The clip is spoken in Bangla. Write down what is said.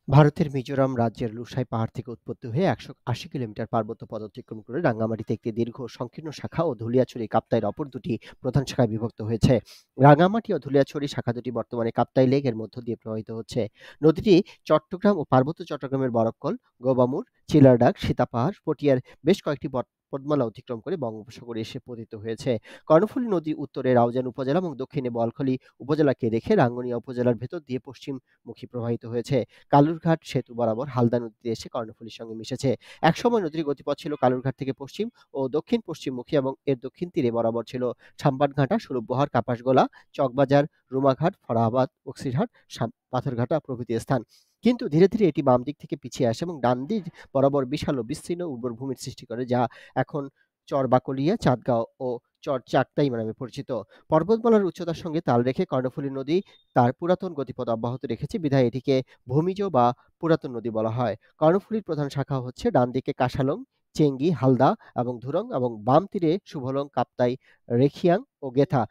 ভারতের মিজোরাম রাজ্যের লুসাই পাহাড় থেকে উৎপত্তি হয়ে ১৮০ কিলোমিটার পার্বত্য পথ অতিক্রম করে রাঙ্গামাটিতে একটি দীর্ঘ সংকীর্ণ শাখা ও ধুলিয়াছড়ি কাপ্তাইয়ের অপর দুটি প্রধান শাখায় বিভক্ত হয়েছে। রাঙ্গামাটি ও ধুলিয়াছড়ি শাখা দুটি বর্তমানে কাপ্তাই লেক এর মধ্য দিয়ে প্রবাহিত হচ্ছে। নদীটি চট্টগ্রাম ও পার্বত্য চট্টগ্রামের বরকল, গোবামুর, চিলারডাক, সীতাপাহাড়, পটিয়ার বেশ কয়েকটি পর্বতমালা অতিক্রম করে বঙ্গোপসাগরে এসে পতিত হয়েছে। কর্ণফুলী নদী উত্তরে রাউজান উপজেলা এবং দক্ষিণে বোয়ালখালী উপজেলাকে রেখে রাঙ্গুনিয়া উপজেলার ভেতর দিয়ে পশ্চিমমুখী প্রবাহিত হয়েছে। কালুরঘাট সেতু বরাবর হালদা নদীতে এসে কর্ণফুলীর সঙ্গে মিশেছে। একসময় নদীর গতিপথ ছিল কালুরঘাট থেকে পশ্চিম ও দক্ষিণ পশ্চিমমুখী এবং এর দক্ষিণ তীরে বরাবর ছিল সাম্বানঘাটা, স্বরূপবহার, কাপাসগোলা, চকবাজার, রুমাঘাট, ফরাহাবাদ, বক্সিরহাট, পাথরঘাটা প্রভৃতি স্থান। কিন্তু ধীরে ধীরে এটি বাম দিক থেকে পিছিয়ে আসে এবং ডান দিক বরাবর বিশাল ও বিস্তীর্ণ উর্বর ভূমির সৃষ্টি করে, যা এখন চর বাকলিয়া, চাঁদগাঁও ও চর চাকতাই নামে পরিচিত। পর্বতমালার উচ্চতার সঙ্গে তাল রেখে কর্ণফুলী নদী তার পুরাতন গতিপথ অব্যাহত রেখেছে, বিধায় এটিকে ভূমিজ বা পুরাতন নদী বলা হয়। কর্ণফুলীর প্রধান শাখা হচ্ছে ডান দিকে কাশালং, চেঙ্গি, হালদা এবং ধুরং এবং বাম তীরে শুভলং, কাপ্তাই, রেখিয়াং ও গেথা।